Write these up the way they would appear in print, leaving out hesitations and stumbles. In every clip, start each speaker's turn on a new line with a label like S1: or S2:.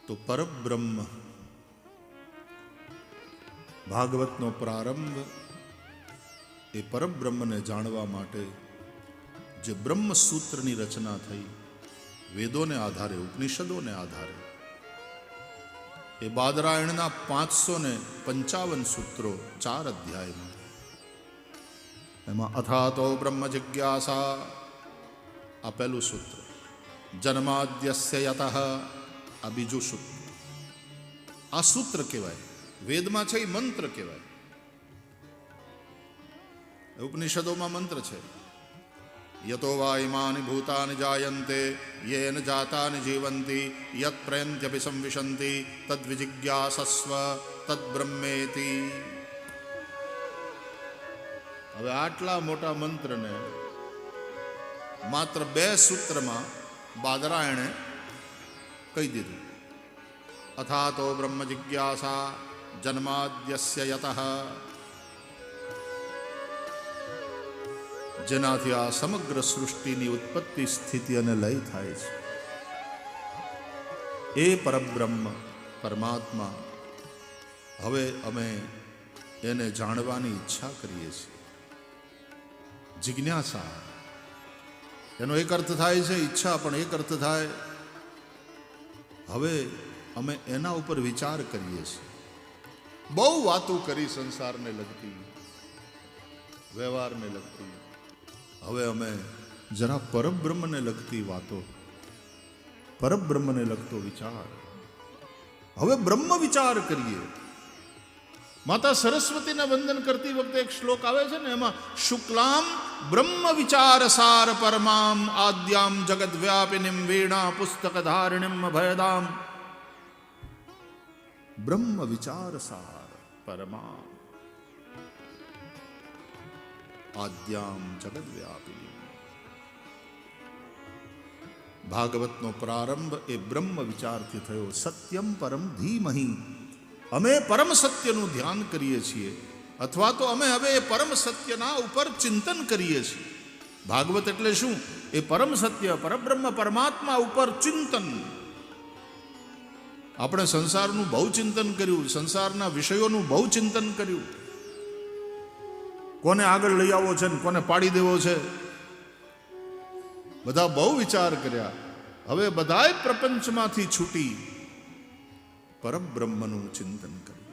S1: તો પરબ્રહ્મ ભાગવતનો પ્રારંભ એ પરબ્રહ્મને જાણવા માટે જે બ્રહ્મસૂત્રની રચના થઈ વેદોને આધારે ઉપનિષદોને આધારે એ બાદરાયણના 555 સૂત્રો 4 અધ્યાયમાં એમાં અથાતો બ્રહ્મ જિજ્ઞાસા આ પહેલું સૂત્ર, જન્માદ્યસ્ય યતઃ આ બીજું સૂત્ર. આ સૂત્ર કહેવાય, વેદમાં છે એ મંત્ર કહેવાય, ઉપનિષદોમાં મંત્ર છે. યતો વા ઇમાનિ ભૂતાનિ જાયન્તે યેન જાતાનિ જીવંતિ યત પ્રયન્ત્યપી સંવિશન્તિ તદ્વિજિજ્ઞાસસ્વ તદ્બ્રહ્મેતિ. હવે આટલા મોટા મંત્રને માત્ર 2 સૂત્રમાં બાદરાયણે કહી દીધું. અથાતો બ્રહ્મ જિજ્ઞાસા જન્માદ્યસ્ય યતઃ, જેનાથી આ સમગ્ર સૃષ્ટિની ઉત્પત્તિ સ્થિતિ અને લય થાય છે. એ પરબ્રહ્મ પરમાત્મા હવે અમે એને જાણવાની ઈચ્છા કરીએ છીએ. જિજ્ઞાસા એનો એક અર્થ થાય છે ઈચ્છા, પણ એક અર્થ થાય હવે અમે એના ઉપર વિચાર કરીએ છીએ. બહુ વાતો કરી સંસારને લગતી, વ્યવહારને લગતી, હવે અમે જરા પરબ્રહ્મને લગતી વાતો, પરબ્રહ્મને લગતો વિચાર, હવે બ્રહ્મ વિચાર કરીએ. માતા સરસ્વતીને વંદન કરતી વખતે એક શ્લોક આવે છે ને, એમાં શુક્લામ બ્રહ્મ વિચાર સાર પરમામ આદ્યામ જગત વ્યાપિનીમ વીણા પુસ્તક ધારિણીમ ભયદામ. બ્રહ્મ વિચાર સાર પરમામ આદ્યામ જગત વ્યાપિની. ભાગવતનો પ્રારંભ એ બ્રહ્મ વિચારથી થયો. સત્યમ પરમ ધીમહિ, અમે પરમ સત્યનું ધ્યાન કરીએ છીએ, અથવા તો અમે હવે એ પરમ સત્યના ઉપર ચિંતન કરીએ છીએ. ભાગવત એટલે શું? એ પરમ સત્ય પરબ્રહ્મ પરમાત્મા ઉપર ચિંતન. આપણે સંસારનું બહુ ચિંતન કર્યું, સંસારના વિષયોનું બહુ ચિંતન કર્યું, કોને આગળ લઈ આવવો છે ને કોને પાડી દેવો છે, બધા બહુ વિચાર કર્યા. હવે બધાય પ્રપંચમાંથી છૂટી પરબ્રહ્મનું ચિંતન કરવું.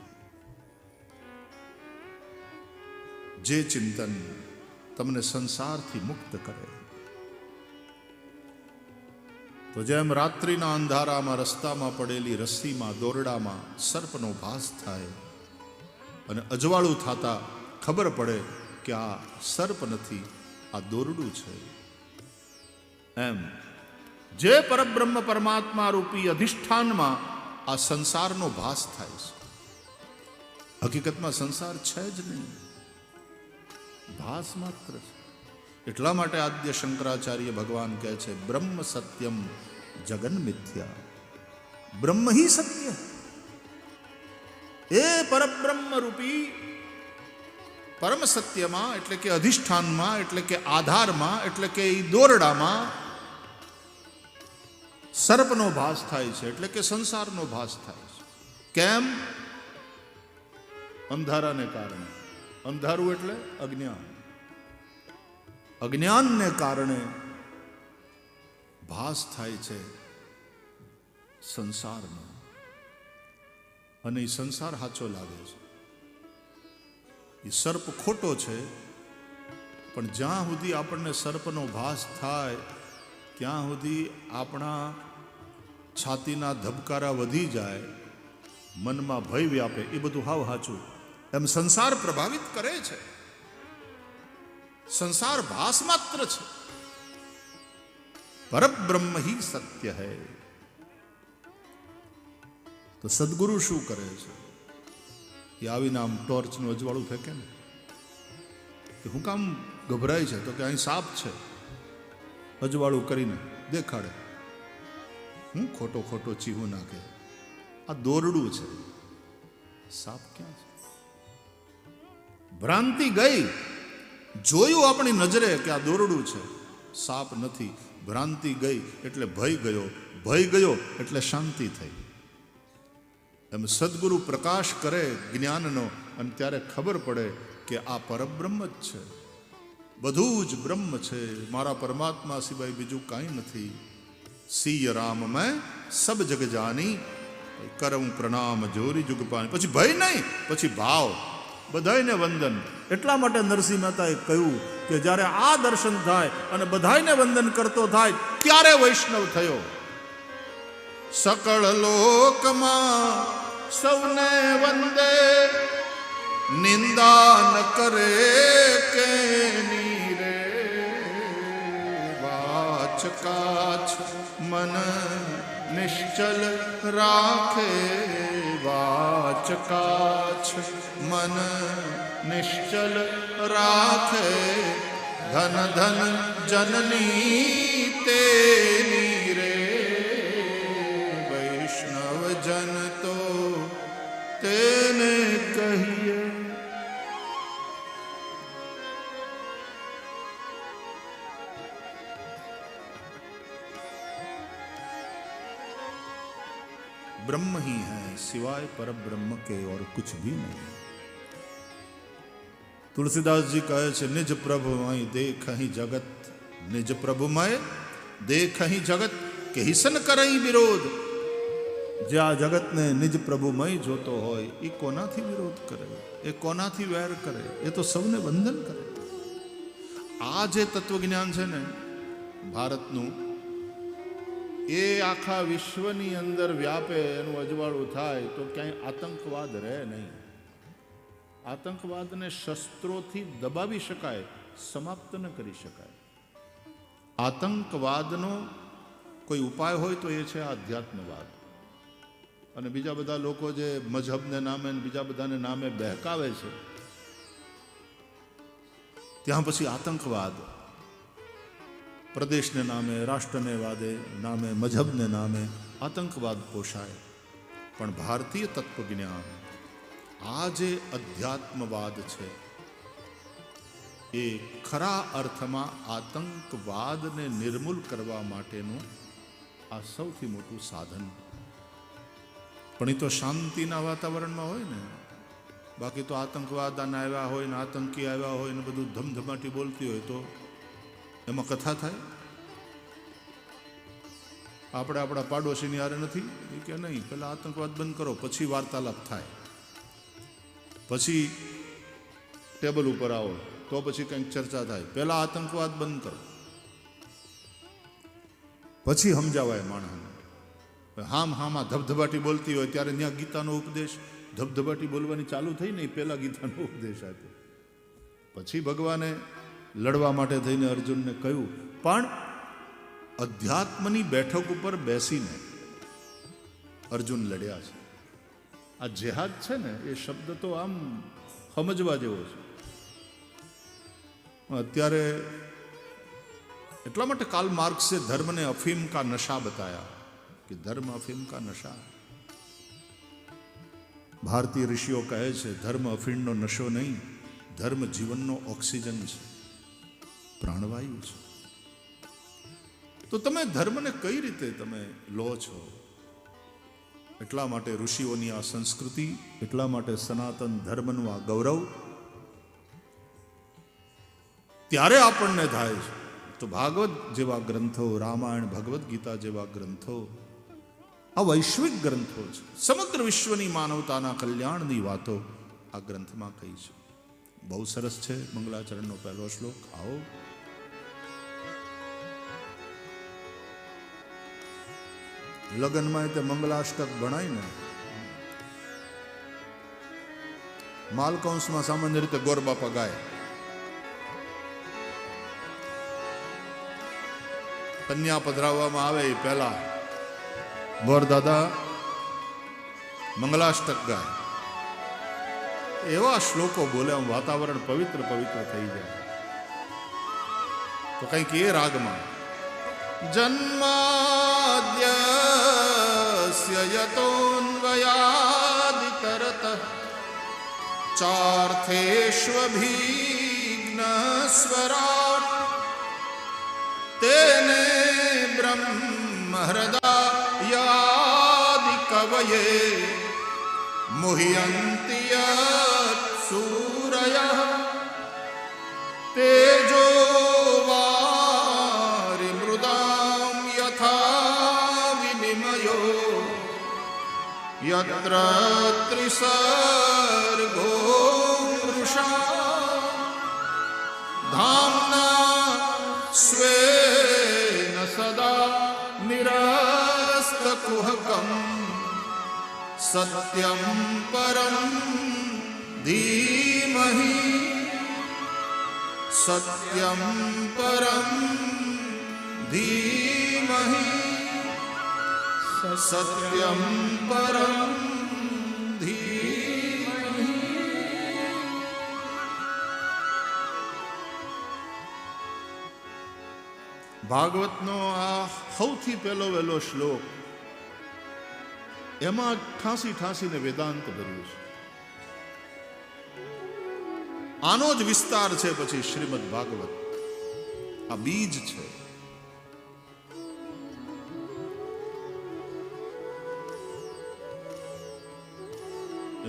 S1: જે ચિંતન તમને સંસારથી મુક્ત કરે. તો જેમ રાત્રિના અંધારામાં રસ્તામાં પડેલી રસ્સીમાં દોરડામાં સર્પનો ભાસ થાય અને અજવાળું થતા ખબર પડે કે આ સર્પ નથી, આ દોરડું છે, એમ જે પરબ્રહ્મ પરમાત્મા રૂપી અધિષ્ઠાનમાં આ સંસારનો ભાસ થાય છે. હકીકતમાં સંસાર છે જ નહીં, ભાસ માત્ર છે. એટલા માટે આદ્ય શંકરાચાર્ય ભગવાન કહે છે બ્રહ્મ સત્યમ જગન મિથ્યા. બ્રહ્મ હી સત્ય. એ પરબ્રહ્મ રૂપી પરમ સત્યમાં, એટલે કે અધિષ્ઠાનમાં, એટલે કે આધારમાં, એટલે કે એ દોરડામાં સર્પનો ભાસ થાય છે, એટલે કે સંસારનો ભાસ થાય છે. કેમ? અંધારાને કારણે. અંધારું એટલે અજ્ઞાન. અજ્ઞાનને કારણે ભાસ થાય છે સંસારનો, અને એ સંસાર સાચો લાગે છે. એ સર્પ ખોટો છે, પણ જ્યાં સુધી આપણને સર્પનો ભાસ થાય ત્યાં સુધી આપણા છાતીના ધબકારા વધી જાય, મનમાં ભય વ્યાપે, એ બધું હાવ સાચું. એમ સંસાર પ્રભાવિત કરે છે. સંસાર ભાસ માત્ર છે. પરબ્રહ્મ હી સત્ય હૈ. તો સદગુરુ શું કરે છે? એ આવીને આમ ટોર્ચનું અજવાળું ફેંકે ને, કે હું કામ ગભરાય છે? તો કે અહીં સાપ છે. અજવાળું કરીને દેખાડે. હું ખોટો ખોટો ચીહું નાખે. આ દોરડું છે, સાપ ક્યાં છે? ભ્રાંતિ ગઈ. જોયું આપણી નજરે કે આ દોરડું છે, સાપ નથી. ભ્રાંતિ ગઈ એટલે ભય ગયો, ભય ગયો એટલે શાંતિ થઈ. એમ સદગુરુ પ્રકાશ કરે જ્ઞાનનો અને ત્યારે ખબર પડે કે આ પરબ્રહ્મ જ છે, બધું જ બ્રહ્મ છે, મારા પરમાત્મા સિવાય બીજું કાંઈ નથી. સિય રામ મેં સબ જગ જાની, કરમ પ્રણામ જોરી જુગ પાની. પછી ભય નહીં, પછી ભાવ, બધાયને વંદન. એટલા માટે નરસિંહ મહેતાએ કહ્યું કે જ્યારે આ દર્શન થાય અને બધાયને વંદન કરતો થાય ત્યારે વૈષ્ણવ થયો. સકળ લોકમાં સૌને વંદે, નિંદા ન કરે કે નીરે. વાચ કાચ મન નિશ્ચલ રાખે, વાચ કાચ મન નિશ્ચલ રાખે. ધન ધન જનની તેની રે, વૈષ્ણવ જન તો તેને કહીએ. ब्रह्म ही है सिवाय पर ब्रह्म के और कुछ भी नहीं. तुलसीदास जी कहे छे निज प्रभु मय देखहि जगत, निज प्रभु मय देखहि जगत के हिसन करई विरोध. जे आ जगत ने निज प्रभु मय जोतो होय ए कोनाथी विरोध करे, ए कोनाथी वैर करे, ए तो सबने वंदन करे. आ जे तत्वज्ञान छे ने भारतનું એ આખા વિશ્વની અંદર વ્યાપે, એનું અજવાળું થાય તો ક્યાંય આતંકવાદ રહે નહીં. આતંકવાદને શસ્ત્રોથી દબાવી શકાય, સમાપ્ત ન કરી શકાય. આતંકવાદનો કોઈ ઉપાય હોય તો એ છે આધ્યાત્મવાદ. અને બીજા બધા લોકો જે મઝહબને નામે બીજા બધાને નામે બહેકાવે છે, ત્યાં પછી આતંકવાદ પ્રદેશને નામે, રાષ્ટ્રને વાદે નામે, મઝહબને નામે આતંકવાદ પોષાય. પણ ભારતીય તત્વજ્ઞાન, આ જે અધ્યાત્મવાદ છે, એ ખરા અર્થમાં આતંકવાદને નિર્મૂલ કરવા માટેનું આ સૌથી મોટું સાધન. પણ એ તો શાંતિના વાતાવરણમાં હોય ને, બાકી તો આતંકવાદ આવ્યા હોય ને આતંકી આવ્યા હોય ને બધું ધમધમાટી બોલતી હોય તો એમાં કથા થાય. આપણે આપણા પાડોશીની હારે નથી એ કે નહીં, પહેલાં આતંકવાદ બંધ કરો, પછી વાર્તાલાપ થાય, પછી ટેબલ ઉપર આવો તો પછી કંઈક ચર્ચા થાય. પહેલાં આતંકવાદ બંધ કરો, પછી સમજાવાય માણસને. હામાં ધબધબાટી બોલતી હોય ત્યારે ત્યાં ગીતાનો ઉપદેશ, ધબધબાટી બોલવાની ચાલુ થઈ ને પહેલાં ગીતાનો ઉપદેશ આપ્યો. પછી ભગવાને લડવા માટે થઈને અર્જુનને કહ્યું. પણ અધ્યાત્મની બેઠક ઉપર બેસીને અર્જુન લડ્યા છે. આ જેહાદ છે ને એ શબ્દ તો આમ સમજવા જેવો છે. અત્યારે એટલા માટે કાર્લ માર્ક્સે ધર્મને અફીમ કા નશા બતાયા કે ધર્મ અફીમ કા નશા. ભારતીય ઋષિઓ કહે છે ધર્મ અફીણનો નશો નહીં, ધર્મ જીવનનો ઓક્સિજન છે, પ્રાણવાયુ છે. તો તમે ધર્મને કઈ રીતે તમે લો છો? એટલા માટે ઋષિઓની આ સંસ્કૃતિ, એટલા માટે સનાતન ધર્મનું આ ગૌરવ ત્યારે આપણને થાય છે. તો ભાગવત જેવા ગ્રંથો, રામાયણ, ભગવદ્ ગીતા જેવા ગ્રંથો આ વૈશ્વિક ગ્રંથો છે. સમગ્ર વિશ્વની માનવતાના કલ્યાણની વાતો આ ગ્રંથમાં કહી છે. બહુ સરસ છે મંગલાચરણનો પહેલો શ્લોક. આવો લગ્નમાં તે મંગલાષ્ટક ભણાય ને, માલકંસમાં સામાન્ય રીતે ગોરબાપા ગાય. કન્યા પધરાવવામાં આવે એ પહેલા ગોર દાદા મંગલાષ્ટક ગાય. એવા શ્લોકો બોલે, આમ વાતાવરણ પવિત્ર પવિત્ર થઈ જાય. તો કંઈક એ રાગમાં જન્માદ્યસ્ય યતોન્વયાદિતરતઃ ચાર્થેષ્વભિઘ્નસ્વરાટ તેને બ્રહ્મ હૃદયાદિ કવયે मुह्यन्ति यत् सूरयः तेजो वारिमृदां यथा विनिमयो यत्र त्रिसर्गो मृषा धाम्ना स्वेन सदा निरस्तकुहकम् सत्यं परं धीमहि सत्यं परं धीमहि सत्यं परं धीमहि। ભાગવતનો આ સૌથી પહેલો વહેલો શ્લોક, એમાં ઠાંસી ઠાંસીને વેદાંત ભર્યું છે. આનો જ વિસ્તાર છે પછી શ્રીમદ ભાગવત. આ બીજ છે.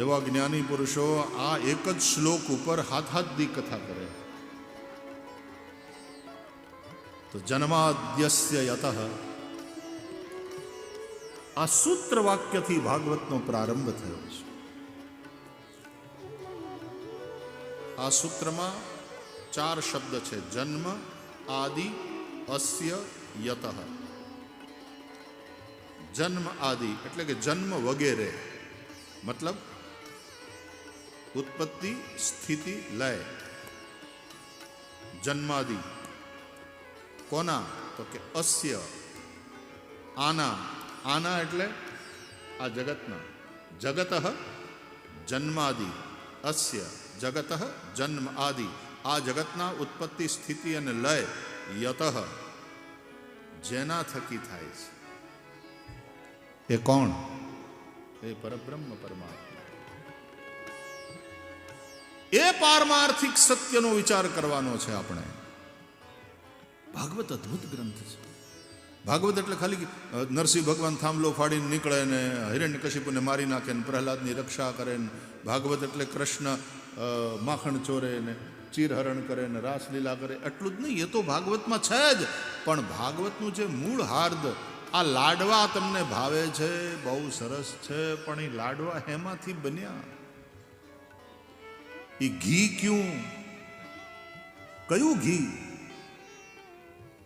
S1: એવા જ્ઞાની પુરુષો આ એક જ શ્લોક ઉપર હાથ દી કથા કરે. તો જન્માદ્યસ્ય યતઃ, આ સૂત્ર વાક્યથી ભાગવતનો પ્રારંભ થયો છે. આ સૂત્રમાં 4 શબ્દ છે: જન્મ, આદિ, અસ્ય, યતઃ. જન્મ આદિ એટલે કે જન્મ વગેરે, મતલબ ઉત્પત્તિ, સ્થિતિ, લય. જન્માદિ કોના? તો કે અસ્ય, આના. આના એટલે આ જગતના. જગતઃ જન્માદિ, અસ્ય જગતઃ જન્મ આદિ. આ જગતના ઉત્પત્તિ, સ્થિતિ અને લય. યતઃ જેના થકી થાય છે. એ કોણ? એ પરબ્રહ્મ પરમાત્મા. એ પારમાર્થિક સત્યનો વિચાર કરવાનો છે આપણે. ભાગવત અદ્ભુત ગ્રંથ છે. ભાગવત એટલે ખાલી નરસિંહ ભગવાન થાંભલો ફાડીને નીકળે ને હિરણ્યકશિપુને મારી નાખે ને પ્રહલાદની રક્ષા કરે ને, ભાગવત એટલે કૃષ્ણ માખણ ચોરે ને ચીરહરણ કરે ને રાસલીલા કરે, એટલું જ નહીં. એ તો ભાગવતમાં છે જ, પણ ભાગવતનું જે મૂળ હાર્દ, આ લાડવા તમને ભાવે છે, બહુ સરસ છે, પણ એ લાડવા એમાંથી બન્યા. એ ઘી ક્યું? કયું ઘી?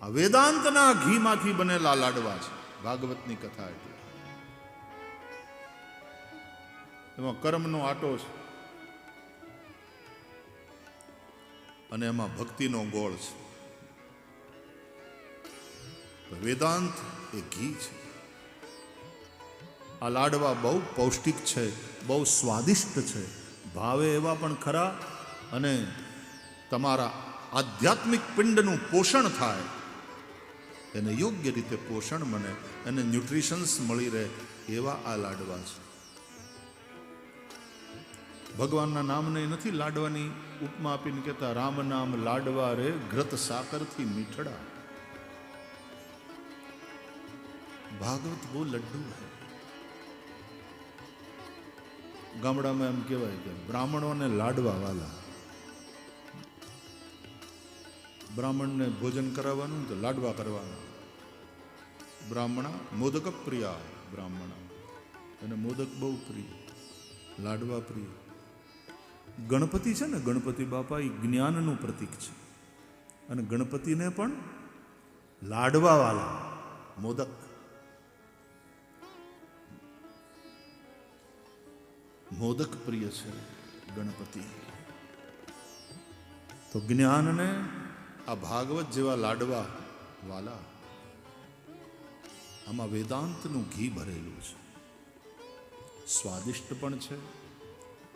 S1: આ વેદાંતના ઘીમાંથી બનેલા લાડવા છે ભાગવતની કથા. એટલે એમાં કર્મનો આટો છે અને એમાં ભક્તિનો ગોળ છે. વેદાંત એ ઘી છે. આ લાડવા બહુ પૌષ્ટિક છે, બહુ સ્વાદિષ્ટ છે, ભાવે એવા પણ ખરા, અને તમારા આધ્યાત્મિક પિંડનું પોષણ થાય, એને યોગ્ય રીતે પોષણ મળે, એને ન્યુટ્રિશન્સ મળી રહે, એવા આ લાડવા છે. ભગવાનના નામને નથી લાડવાની ઉપમા આપીને કહેતા, રામ નામ લાડવા રે ઘૃત સાકરથી મીઠડા. ભાગવત બહુ લડ્ડુ હે. ગામડામાં એમ કહેવાય કે બ્રાહ્મણોને લાડવા વાલા. બ્રાહ્મણને ભોજન કરાવવાનું તો લાડવા કરવાના. બ્રાહ્મણા મોદક પ્રિયા. બ્રાહ્મણા એને મોદક બહુ પ્રિય, લાડવા પ્રિય. ગણપતિ છે ને, ગણપતિ બાપા એ જ્ઞાનનું પ્રતીક છે, અને ગણપતિને પણ લાડવા વાલા, મોદક. મોદક પ્રિય છે ગણપતિ. તો જ્ઞાનને આ ભાગવત જેવા લાડવા વાલા, આમાં વેદાંતનું ઘી ભરેલું છે. સ્વાદિષ્ટ પણ છે,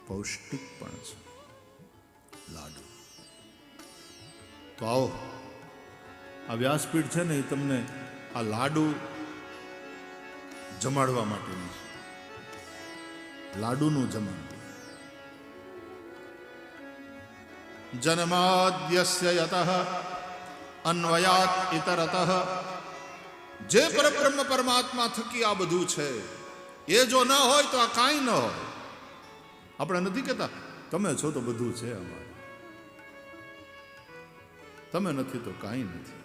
S1: પૌષ્ટિક પણ છે લાડુ. તો આવો, આ વ્યાસપીઠ છે ને એ તમને આ લાડુ જમાડવા માટેનું છે. લાડુનું જમણ. જન્માદ્યસ્ય યતઃ અન્વયાત ઇતરતઃ. જે પરબ્રહ્મ પરમાત્મા થકી આ બધું છે, એ જો ન હોય તો આ કાંઈ ન હોય. આપણે નથી કહેતા તમે છો તો બધું છે અમારે, તમે નથી તો કાંઈ નથી.